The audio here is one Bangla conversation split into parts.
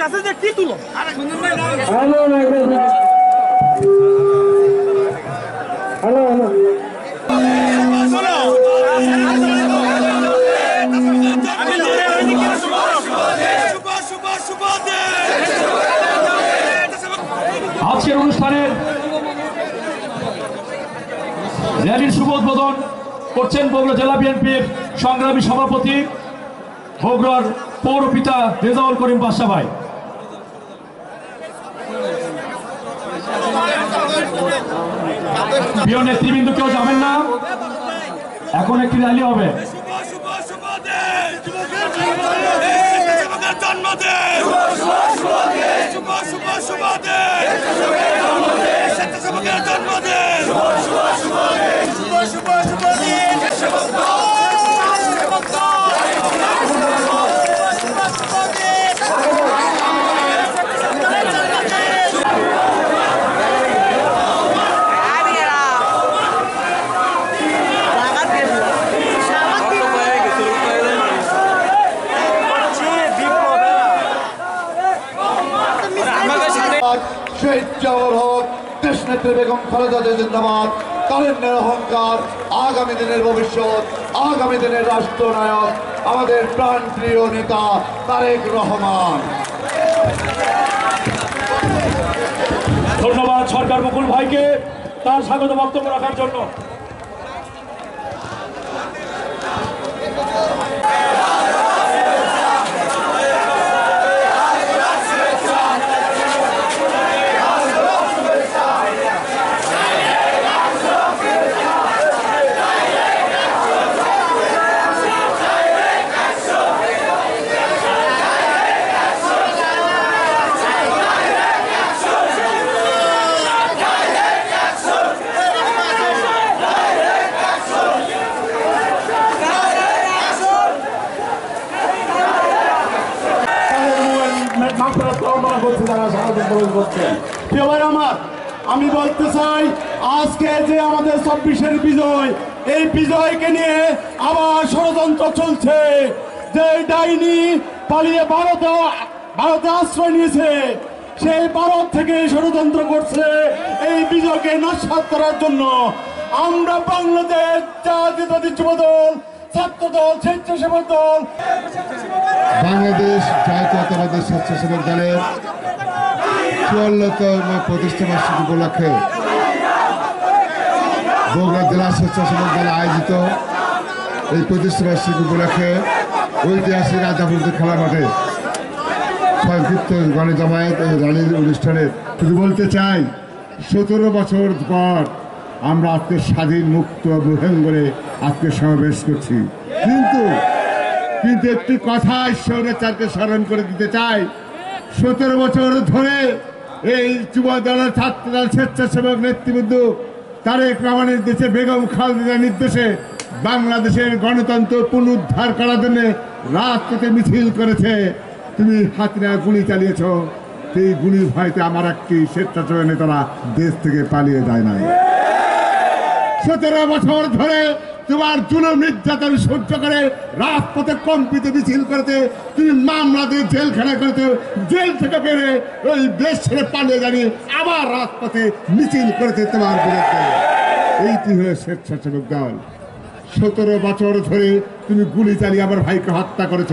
কাছে যে কি তুলো হ্যালো হ্যালো আজকের অনুষ্ঠানের র্যালির শুভ উদ্বোধন করছেন বগুড়া জেলা বিএনপির সংগ্রামী সভাপতি বগুড়ার পৌরপিতা রেজাউল করিম বাদশা ভাই। প্রিয় নেতৃবৃন্দ, কেউ যাবেন না, এখন একটি র্যালি হবে। শহীদ জিয়াউর হক, দেশনেত্রী বেগম খালেদা জিয়া জিন্দাবাদ, তারুণ্যের অহংকার, আগামী দিনের ভবিষ্যৎ, আগামী দিনের রাষ্ট্রনায়ক আমাদের প্রাণপ্রিয় নেতা তারেক রহমান। ধন্যবাদ সরকার মুকুল ভাইকে তার স্বাগত বক্তব্য রাখার জন্য। আমি বলতে চাই, আজকে যে আমাদের ২৬-এর বিজয়, এই বিজয়কে নিয়ে আবার ষড়যন্ত্র চলছে। যে ডাইনি পালিয়ে ভারতে আশ্রয় নিয়েছে, সেই ভারত থেকে ষড়যন্ত্র করছে এই বিজয়কে নস্যাৎ করার জন্য। আমরা বাংলাদেশ জাতীয়তাবাদী যুবদল, ছাত্রদল, স্বেচ্ছাসেবক দল, বাংলাদেশ জাতীয়তাবাদী স্বেচ্ছাসেবক দলের ৪৪তম প্রতিষ্ঠা বার্ষিকী উপলক্ষে বগুড়া জেলা স্বেচ্ছাসেবক দল আয়োজিত এই প্রতিষ্ঠা বার্ষিকী উপলক্ষে ঐতিহাসিক রাজাপুর খেলা মাঠে সংক্ষিপ্ত গণজমায়েত এই র্যালির অনুষ্ঠানে শুধু বলতে চাই, ১৭ বছর পর আমরা আজকে স্বাধীন মুক্ত ভূখণ্ডে আজকে সমাবেশ করছি। কিন্তু একটি কথা ঈশ্বরের স্মরণ করে দিতে চাই, ১৭ বছর ধরে এই যুব দলের ছাত্রদল স্বেচ্ছাসেবক নেতৃবৃন্দ তারেক রহমানের দেশে বেগম খালেদা নির্দেশে বাংলাদেশের গণতন্ত্র পুনরুদ্ধার করার জন্য রাজপথে মিছিল করেছে। তুমি হাতিয়ার গুলি চালিয়েছ, সেই গুলির ভয়তে আমার একটি স্বেচ্ছাসেবক নেতারা দেশ থেকে পালিয়ে যায় নাই। ১৭ বছর ধরে তোমার জুলুম নির্যাতন সহ্য করে রাজপথে কম্পিত মিছিল করেছে, তুমি মামলা দিয়ে জেলখানা করেছো, জেল থেকে বেরে ওই দেশ ছেড়ে পালিয়ে জানিয়ে আবার রাজপথে মিছিল করেছে তোমার বিরুদ্ধে। এইটি হলো স্বেচ্ছাসেবক দল। ১৭ বছর ধরে তুমি গুলি চালিয়ে আমার ভাইকে হত্যা করেছ।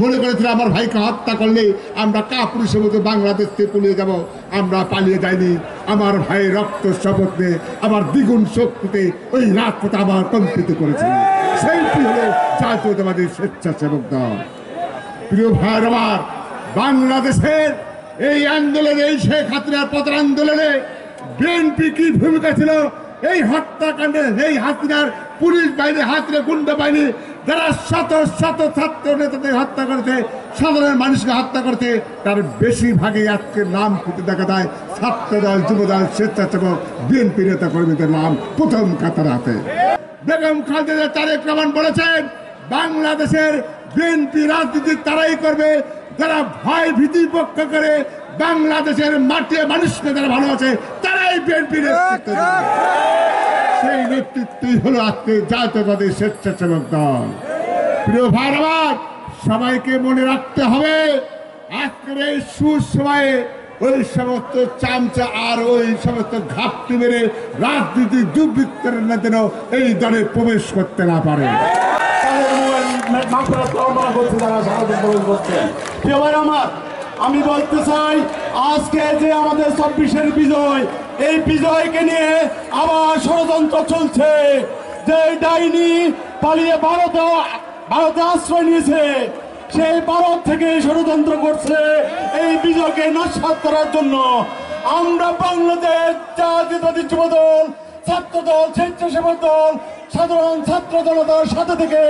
মনে করেছিলে আমার ভাইকে হত্যা করলে আমরা কাপুরুষের মতো বাংলাদেশ থেকে পালিয়ে যাব, আমরা পালিয়ে যাইনি। আমার ভাই রক্ত শপথ নিয়ে আমার দ্বিগুণ শক্তিতে ওই রাজপথে আবার কম্পিত করেছে। সেইটি হলো জাতীয়তাবাদী স্বেচ্ছাসেবক দল। প্রিয় ভাইয়ের আমার, বাংলাদেশের এই আন্দোলনে, এই শেখ হাসিনার পতন আন্দোলনে বিএনপি কি ভূমিকা ছিল? এই হত্যাকাণ্ডে এই হাসিনার পুলিশ বাহিনী, হাসিনা গুন্ডা বাহিনী যারা শত শত ছাত্র নেতাদের হত্যা করেছে, সাধারণ মানুষকে হত্যা করেছে, তার বেশিরভাগই আজকে নাম খুঁজে দেখা যায় ছাত্রদল, যুবদল, স্বেচ্ছাসেবক, বিএনপি নেতা কর্মীদের নাম প্রথম কাতারে আছে। বেগম খালেদা তারেক রহমান বলেছেন, বাংলাদেশের বিএনপি রাজনীতি তারাই করবে যারা ভয় ভীতি উপেক্ষা করে বাংলাদেশের মাটির মানুষকে যারা ভালোবাসে, তারাই বিএনপি নেতৃত্ব দেবে। সেই নেতৃত্বই হলো আজকে জাতীয়তাবাদী স্বেচ্ছাসেবক দল। প্রিয় ভাই আমার, সবাইকে মনে রাখতে হবে আজকের এই সুসময়ে ওই সমস্ত চামচা আর ওই সমস্ত ঘাপটি মেরে রাজনীতির দুর্বৃত্তের যেন এই দলে প্রবেশ করতে না পারে। আমি বলতে চাই আজকে যে আমাদের ২৪-এর বিজয়, এই বিজয়কে নিয়ে আবার ষড়যন্ত্র চলছে। যে ডাইনি পালিয়ে ভারতে আশ্রয় নিয়েছে, সেই ভারত থেকে ষড়যন্ত্র করছে এই বিজয়কে নস্যাৎ করার জন্য। আমরা বাংলাদেশ জাতীয়তাবাদী যুব দল, ছাত্র দল, স্বেচ্ছাসেবক দল, সাধারণ ছাত্র জনতার সাথে থেকে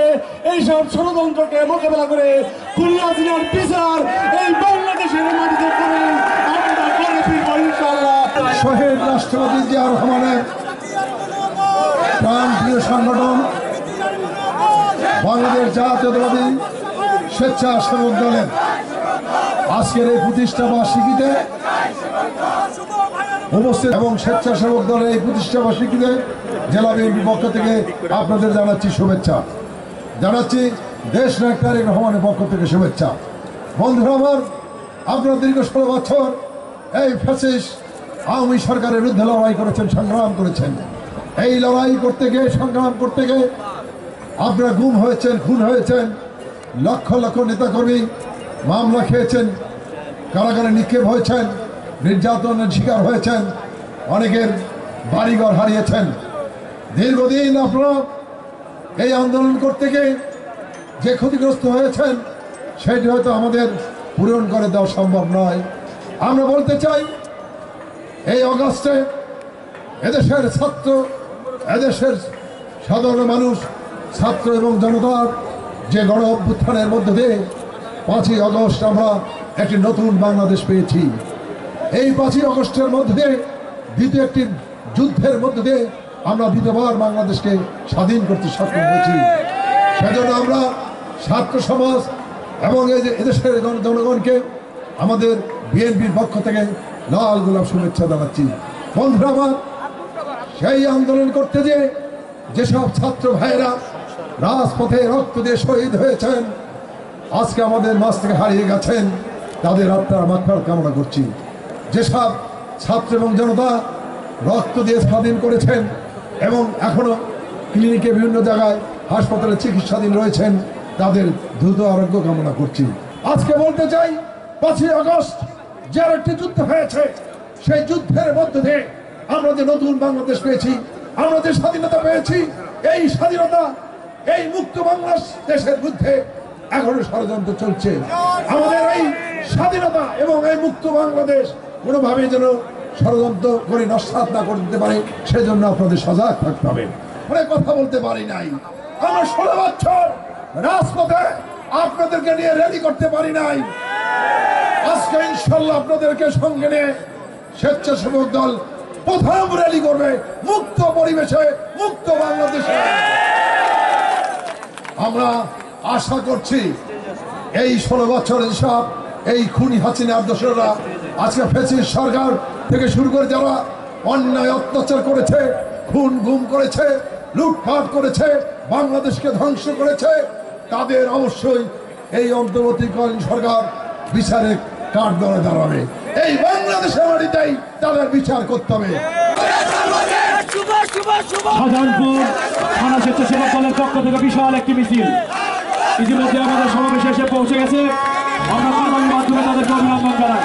এইসব ষড়যন্ত্রকে মোকাবেলা করে খুনি হাসিনার বিচার এই বাংলাদেশের মাটিতে করে আমরা করে ফিরব ইনশাআল্লাহ। শহীদ রাষ্ট্রপতি জিয়া রহমানের প্রাণপ্রিয় সংগঠন বাংলাদেশ জাতীয়তাবাদী স্বেচ্ছাসেবক দলের আজকের এই প্রতিষ্ঠা বার্ষিকীতে উপস্থিত এবং স্বেচ্ছাসেবক দলের এই প্রতিষ্ঠা বার্ষিকীতে জেলা বিএনপির পক্ষ থেকে আপনাদের জানাচ্ছি শুভেচ্ছা, জানাচ্ছি দেশ নায়ক তারেক রহমানের পক্ষ থেকে শুভেচ্ছা। বন্ধুরা আমার, আপনারা দীর্ঘ 16 বছর এই ফ্যাসিস্ট আওয়ামী সরকারের বিরুদ্ধে লড়াই করেছেন, সংগ্রাম করেছেন। এই লড়াই করতে গিয়ে, সংগ্রাম করতে গিয়ে আপনারা গুম হয়েছেন, খুন হয়েছেন, লক্ষ লক্ষ নেতাকর্মী মামলা খেয়েছেন, কারাগারে নিক্ষেপ হয়েছেন, নির্যাতনের শিকার হয়েছেন, অনেকের বাড়িঘর হারিয়েছেন। দীর্ঘদিন আপনারা এই আন্দোলন করতে গিয়ে যে ক্ষতিগ্রস্ত হয়েছেন সেটি হয়তো আমাদের পূরণ করে দেওয়া সম্ভব নয়। আমরা বলতে চাই, এই অগাস্টে এদেশের ছাত্র, এদেশের সাধারণ মানুষ, ছাত্র এবং জনতার যে গণ অভ্যুত্থানের মধ্য দিয়ে 5ই আগস্ট আমরা একটি নতুন বাংলাদেশ পেয়েছি। এই 5ই আগস্টের মধ্য দিয়ে দ্বিতীয় একটি যুদ্ধের মধ্য দিয়ে আমরা দ্বিতীয়বার বাংলাদেশকে স্বাধীন করতে সক্ষম হয়েছি। সেজন্য আমরা ছাত্র সমাজ এবং এই যে এদেশের জনগণকে আমাদের বিএনপির পক্ষ থেকে লাল গোলাপ শুভেচ্ছা জানাচ্ছি। বন্ধুরা আমার, সেই আন্দোলন করতে যেসব ছাত্র ভাইয়েরা রাজপথে রক্ত দিয়ে শহীদ হয়েছেন, আজকে আমাদের মাঝ থেকে হারিয়ে গেছেন, তাদের আত্মার মাগফিরাত কামনা করছি। যেসব ছাত্র এবং জনতা রক্ত দিয়ে স্বাধীন করেছেন এবং এখনো ক্লিনিকে বিভিন্ন জায়গায় হাসপাতালে চিকিৎসাধীন রয়েছেন, তাদের দ্রুত আরোগ্য কামনা করছি। আজকে বলতে চাই, 5ই আগস্ট যে একটি যুদ্ধ হয়েছে, সেই যুদ্ধের মধ্য দিয়ে আমরা যে নতুন বাংলাদেশ পেয়েছি, আমরা যে স্বাধীনতা পেয়েছি, এই স্বাধীনতা, এই মুক্ত বাংলাদেশের বিরুদ্ধে এখনো ষড়যন্ত্র চলছে। আমাদের এই স্বাধীনতা এবং এই মুক্ত বাংলাদেশ কোনোভাবে যেন ষড়যন্ত্র করে নস্যাৎ না করে দিতে পারে, সেজন্য আপনাদের সজাগ থাকতে হবে। অনেক কথা বলতে পারি নাই, আমরা 16 বছর রাজপথে আপনাদেরকে নিয়ে র্যালি করতে পারি নাই। আজকে ইনশাল্লাহ আপনাদেরকে সঙ্গে নিয়ে স্বেচ্ছাসেবক দল প্রথম র্যালি করবে মুক্ত পরিবেশে, মুক্ত বাংলাদেশে। আমরা আশা করছি এই 16 বছর যেসব এই খুনি হাসিনার দোসররা আজকে ফ্যাসিস্ট সরকার থেকে শুরু করে যারা অন্যায় অত্যাচার করেছে, খুন গুম করেছে, লুটপাট করেছে, বাংলাদেশকে ধ্বংস করেছে, তাদের অবশ্যই এই অন্তর্বর্তীকালীন সরকার বিচারে কাঠ ধরে দাঁড়াবে। এই বাংলাদেশের মাটিতেই তাদের বিচার করতে হবে। শাহজাহানপুর থানা স্বেচ্ছাসেবক দলের পক্ষ থেকে বিশাল একটি মিছিল ইতিমধ্যে আমাদের সমাবেশে এসে পৌঁছে গেছে। আমরা কর্মীর মাধ্যমে তাদেরকে অভিনন্দন জানাই।